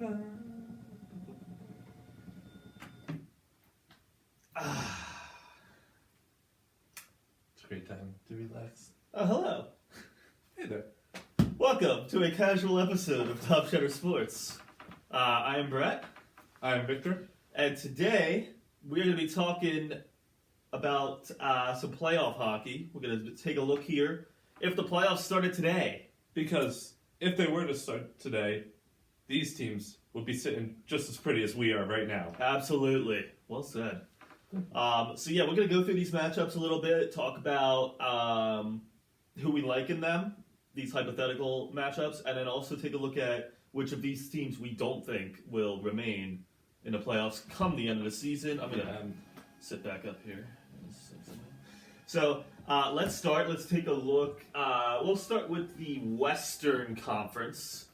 It's a great time to relax. Hello. Hey there. Welcome to a casual episode of Top Shutter Sports. I am Brett, I'm Victor. and today we're going to be talking about some playoff hockey. We're going to take a look here if the playoffs started today. Because if they were to start today, these teams would be sitting just as pretty as we are right now. Absolutely. Well said. We're going to go through these matchups a little bit, talk about who we like in them, these hypothetical matchups, and then also take a look at which of these teams we don't think will remain in the playoffs come the end of the season. I'm going to sit back up here. So let's start. Let's take a look. We'll start with the Western Conference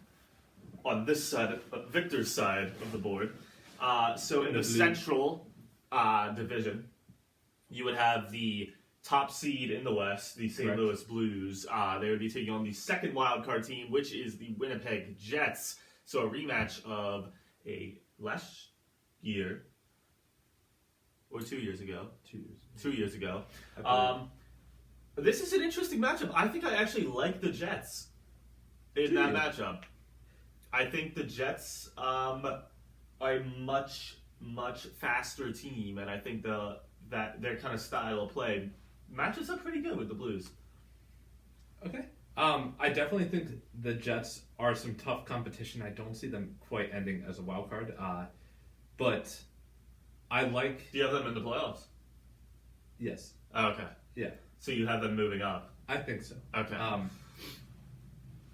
on this side, Victor's side of the board. So in the Central Division, you would have the top seed in the West, the St. Correct. Louis Blues. They would be taking on the second wildcard team, which is the Winnipeg Jets. So a rematch of a last year, or 2 years ago. 2 years ago. This is an interesting matchup. I think I actually like the Jets in that matchup. I think the Jets are a much faster team, and I think that their kind of style of play matches up pretty good with the Blues. Okay. I definitely think the Jets are some tough competition. I don't see them quite ending as a wild card. But I like... Do you have them in the playoffs? Yes. Oh, okay. Yeah. So you have them moving up? I think so. Okay.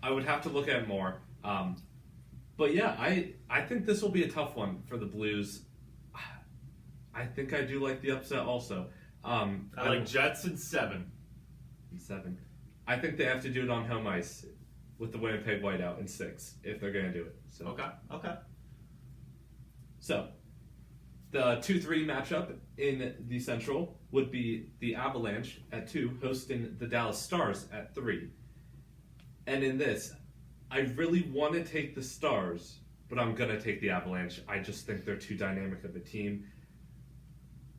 I would have to look at it more. But yeah, I think this will be a tough one for the Blues. I think I do like the upset also. I like Jets in 7. 7. I think they have to do it on home ice with the Winnipeg whiteout in 6 if they're going to do it. So. Okay. So, the 2-3 matchup in the Central would be the Avalanche at 2 hosting the Dallas Stars at 3. And in this, I really want to take the Stars, but I'm going to take the Avalanche. I just think they're too dynamic of a team.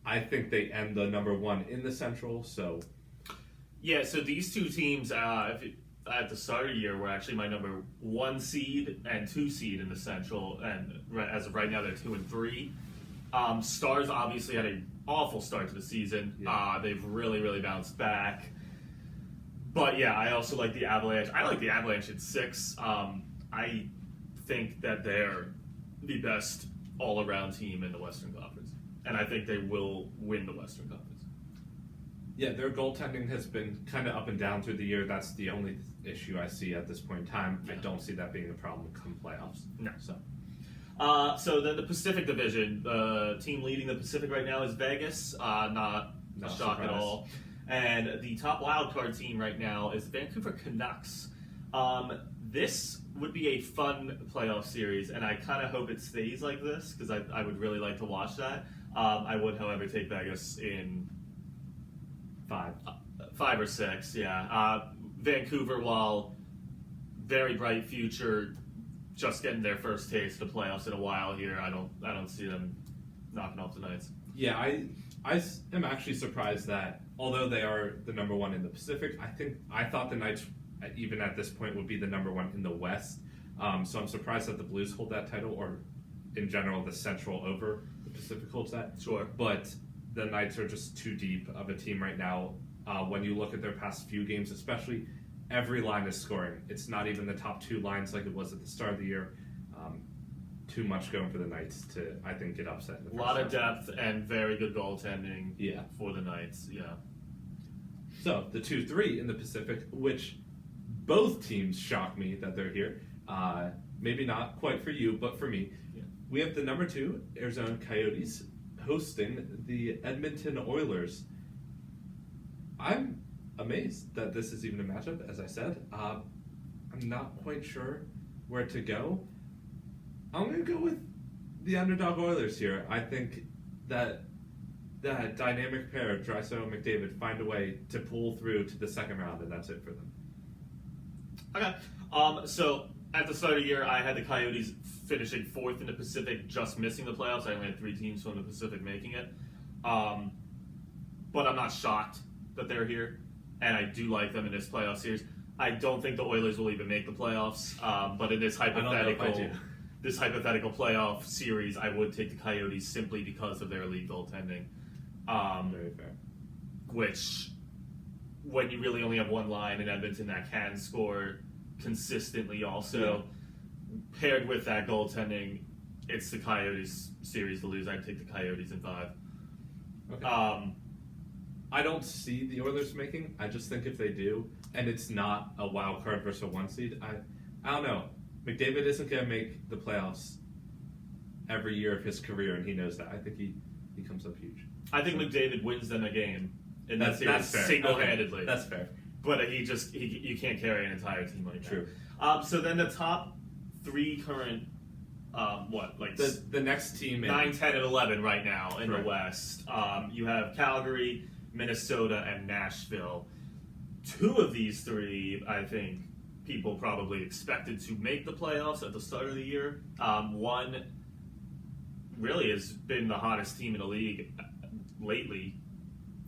I think they end the number 1 in the Central, so... Yeah, so these two teams, at the start of the year, were actually my number 1 seed and 2 seed in the Central, and as of right now, they're 2 and 3. Stars obviously had an awful start to the season. Yeah. They've really bounced back. But yeah, I also like the Avalanche. I like the Avalanche at 6. I think that they're the best all-around team in the Western Conference, and I think they will win the Western Conference. Yeah, their goaltending has been kind of up and down through the year. That's the only issue I see at this point in time. Yeah. I don't see that being a problem come playoffs. No. So then the Pacific Division, the team leading the Pacific right now is Vegas. Not a shock at all. And the top wildcard team right now is Vancouver Canucks. This would be a fun playoff series, and I kind of hope it stays like this because I would really like to watch that. I would, however, take Vegas in 5 or 6, yeah. Vancouver, while very bright future, just getting their first taste of playoffs in a while here. I don't see them knocking off the Knights. yeah, I am actually surprised that although they are the number 1 in the Pacific, I thought the Knights even at this point would be the number 1 in the West. So I'm surprised that the Blues hold that title, or in general the Central over the Pacific holds that. Sure. But the Knights are just too deep of a team right now. When you look at their past few games, especially, every line is scoring. It's not even the top 2 lines like it was at the start of the year. Too much going for the Knights to, I think, get upset. A lot of depth and very good goaltending Yeah. for the Knights, yeah. So, the 2-3 in the Pacific, which both teams shock me that they're here. Maybe not quite for you, but for me. Yeah. We have the number 2, Arizona Coyotes, hosting the Edmonton Oilers. I'm amazed that this is even a matchup, as I said. I'm not quite sure where to go. I'm going to go with the underdog Oilers here. I think that dynamic pair, Draisaitl and McDavid, find a way to pull through to the second round, and that's it for them. Okay. So At the start of the year, I had the Coyotes finishing 4th in the Pacific, just missing the playoffs. I only had 3 teams from the Pacific making it. But I'm not shocked that they're here, and I do like them in this playoff series. I don't think the Oilers will even make the playoffs, but in this hypothetical playoff series, I would take the Coyotes simply because of their elite goaltending. Very fair. Which, when you really only have one line in Edmonton that can score consistently also, paired with that goaltending, it's the Coyotes series to lose. I'd take the Coyotes in 5. Okay. I don't see the Oilers making. I just think if they do, and it's not a wild card versus a 1 seed, I don't know. McDavid isn't going to make the playoffs every year of his career, and he knows that. I think he comes up huge. I think McDavid wins them a game in that series that's fair. single-handedly. Okay. That's fair. But you can't carry an entire team like that. True. So then the top 3 current, the next team 9, 10, and 11 right now in Right. the West. You have Calgary, Minnesota, and Nashville. 2 of these 3, I think, people probably expected to make the playoffs at the start of the year. One really has been the hottest team in the league lately,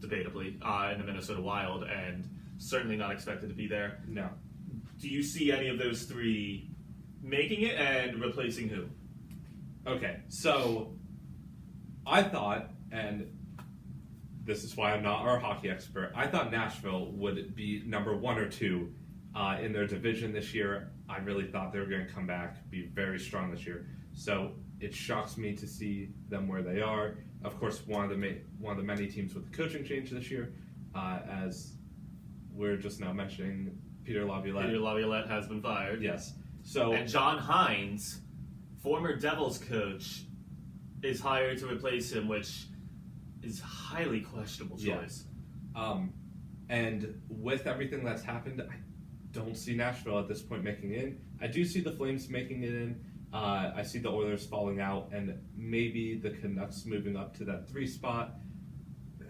debatably, in the Minnesota Wild, and certainly not expected to be there. No. Do you see any of those 3 making it and replacing who? Okay, so I thought, and this is why I'm not our hockey expert, I thought Nashville would be number 1 or 2 in their division this year. I really thought they were going to come back, be very strong this year. So it shocks me to see them where they are. Of course, one of the many teams with the coaching change this year, as we're just now mentioning, Peter Laviolette. Peter Laviolette has been fired. Yes. So and John Hines, former Devils coach, is hired to replace him, which is highly questionable choice. And with everything that's happened, I don't see Nashville at this point making it in. I do see the Flames making it in. I see the Oilers falling out, and maybe the Canucks moving up to that 3 spot.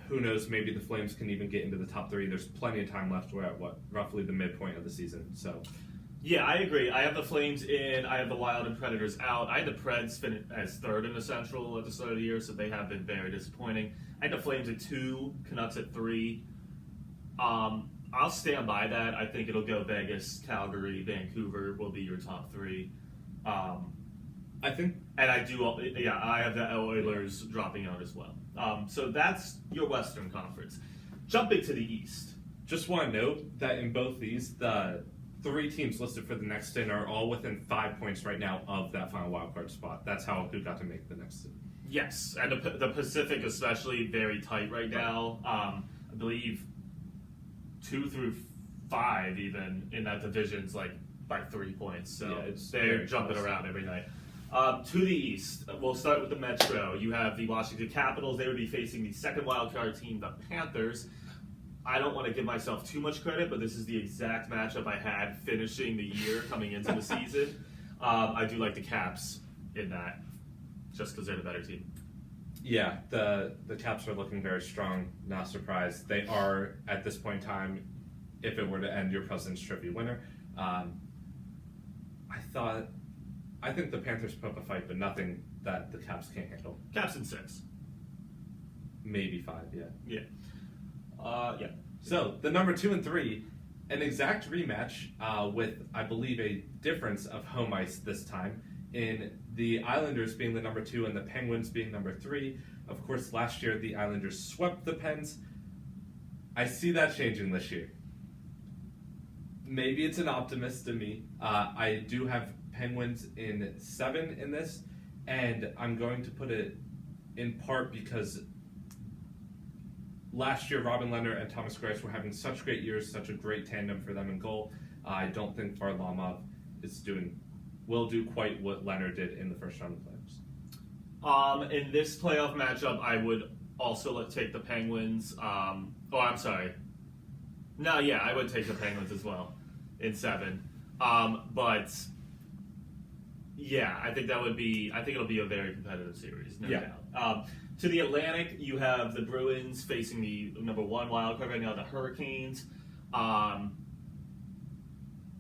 Who knows? Maybe the Flames can even get into the top 3. There's plenty of time left. We're at roughly the midpoint of the season. So, yeah, I agree. I have the Flames in. I have the Wild and Predators out. I had the Preds finish as 3rd in the Central at the start of the year, so they have been very disappointing. I had the Flames at 2, Canucks at 3. I'll stand by that. I think it'll go Vegas, Calgary, Vancouver will be your top 3. I think, and I do. Yeah, I have the Oilers dropping out as well. So that's your Western Conference. Jumping to the East. Just want to note that in both these, the 3 teams listed for the next in are all within 5 points right now of that final wildcard spot. That's who got to make the next in. Yes, and the Pacific especially very tight right now. I believe 2 through 5 even in that division's like by 3 points. So yeah, they're jumping around every night. To the East, we'll start with the Metro. You have the Washington Capitals. They would be facing the second wildcard team, the Panthers. I don't want to give myself too much credit, but this is the exact matchup I had finishing the year coming into the season. I do like the Caps in that, just because they're the better team. Yeah, the Caps are looking very strong. Not surprised. They are, at this point in time, if it were to end, your President's Trophy winner. I think the Panthers put up a fight, but nothing that the Caps can't handle. Caps in 6. Maybe 5, yeah. Yeah. So, the number 2 and 3, an exact rematch with, I believe, a difference of home ice this time, in the Islanders being the number 2 and the Penguins being number 3. Of course, last year the Islanders swept the Pens. I see that changing this year. Maybe it's an optimist to me. I do have Penguins in 7 in this, and I'm going to put it in part because last year Robin Lehner and Thomas Greiss were having such great years, such a great tandem for them in goal. I don't think Varlamov will do quite what Lehner did in the first round of playoffs. In this playoff matchup, I would also take the Penguins. I'm sorry. No, yeah, I would take the Penguins as well in 7. But yeah, I think it'll be a very competitive series, no doubt. To the Atlantic, you have the Bruins facing the number 1 wild card right now, the Hurricanes.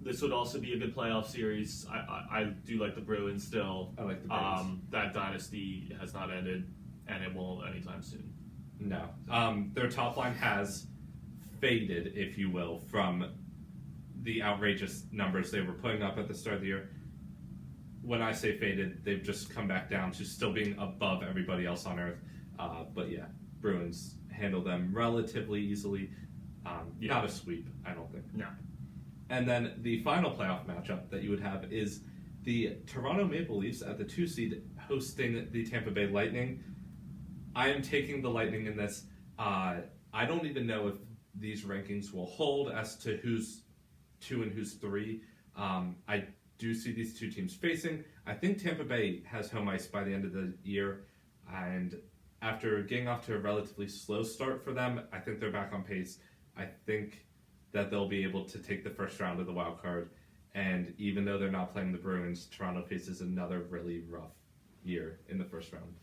The This would also be a good playoff series. I do like the Bruins still. I like the Bruins. That dynasty has not ended, and it won't anytime soon. No. Their top line has faded, if you will, from the outrageous numbers they were putting up at the start of the year. When I say faded, they've just come back down to still being above everybody else on Earth. But yeah, Bruins handle them relatively easily. Not a sweep, I don't think. No. And then the final playoff matchup that you would have is the Toronto Maple Leafs at the 2 seed hosting the Tampa Bay Lightning. I am taking the Lightning in this. I don't even know if these rankings will hold as to who's 2 and who's 3. I do see these two teams facing. I think Tampa Bay has home ice by the end of the year, and after getting off to a relatively slow start for them, I think they're back on pace. I think that they'll be able to take the first round of the wild card, and even though they're not playing the Bruins, Toronto faces another really rough year in the first round.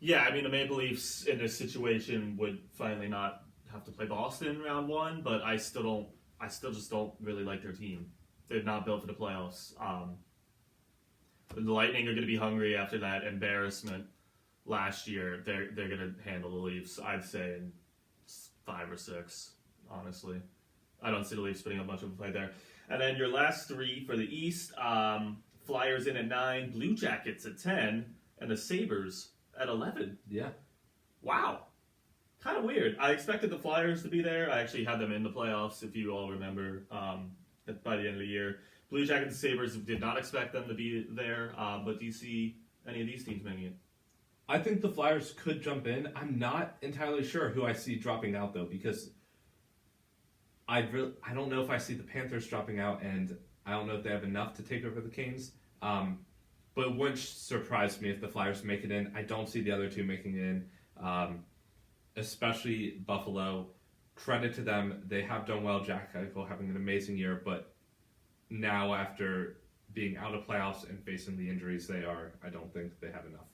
Yeah, I mean, the Maple Leafs in this situation would finally not have to play Boston round 1, but I still just don't really like their team. They're not built for the playoffs. The Lightning are going to be hungry after that embarrassment last year. They're going to handle the Leafs, I'd say, in 5 or 6, honestly. I don't see the Leafs putting up much of a fight there. And then your last 3 for the East, Flyers in at 9, Blue Jackets at 10, and the Sabres at 11. Yeah. Wow. Kind of weird. I expected the Flyers to be there. I actually had them in the playoffs, if you all remember, by the end of the year. Blue Jackets and Sabres did not expect them to be there, but do you see any of these teams making it? I think the Flyers could jump in. I'm not entirely sure who I see dropping out, though, because I don't know if I see the Panthers dropping out, and I don't know if they have enough to take over the Canes. But it wouldn't surprise me if the Flyers make it in. I don't see the other two making it in, especially Buffalo. Credit to them. They have done well. Jack Eichel having an amazing year, but now after being out of playoffs and facing the injuries I don't think they have enough.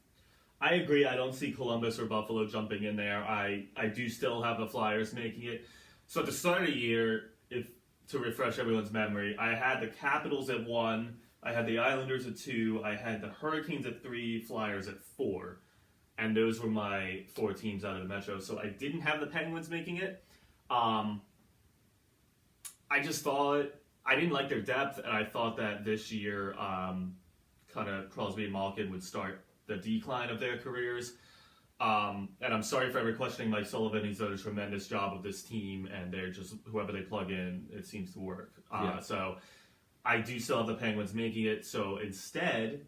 I agree. I don't see Columbus or Buffalo jumping in there. I do still have the Flyers making it. So at the start of the year, to refresh everyone's memory, I had the Capitals at 1, I had the Islanders at 2, I had the Hurricanes at 3, Flyers at 4. And those were my 4 teams out of the Metro. So I didn't have the Penguins making it. I just thought, I didn't like their depth, and I thought that this year kind of Crosby and Malkin would start the decline of their careers. And I'm sorry for ever questioning Mike Sullivan. He's done a tremendous job with this team, and they're just, whoever they plug in, it seems to work. So I do still have the Penguins making it. So instead,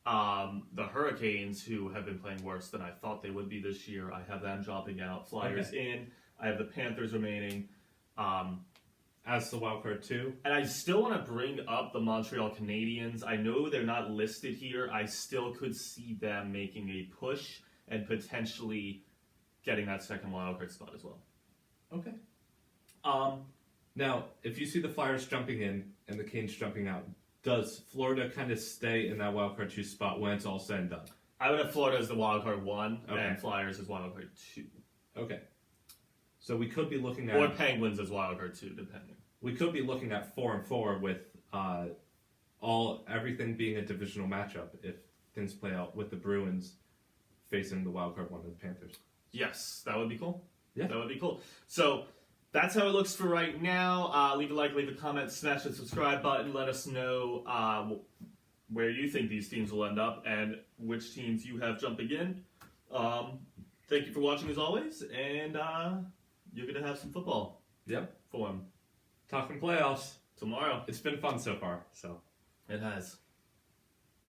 the Hurricanes, who have been playing worse than I thought they would be this year, I have them dropping out. Flyers in. I have the Panthers remaining. As the wild card too. And I still want to bring up the Montreal Canadiens. I know they're not listed here. I still could see them making a push and potentially getting that second wildcard spot as well. Okay. Now, if you see the Flyers jumping in and the Canes jumping out, does Florida kind of stay in that wildcard 2 spot when it's all said and done? I would have Florida as the wildcard 1 and Flyers as wildcard 2. Okay. So we could be looking at... Or Penguins as wildcard 2, depending. We could be looking at 4-4 with everything being a divisional matchup if things play out with the Bruins facing the wildcard 1 of the Panthers. Yes, that would be cool. Yeah. That would be cool. So that's how it looks for right now. Leave a like, leave a comment, smash the subscribe button. Let us know where you think these teams will end up and which teams you have jumping in. Thank you for watching as always, and you're going to have some football. Yep. For them. Talking playoffs. Tomorrow. It's been fun so far. So it has.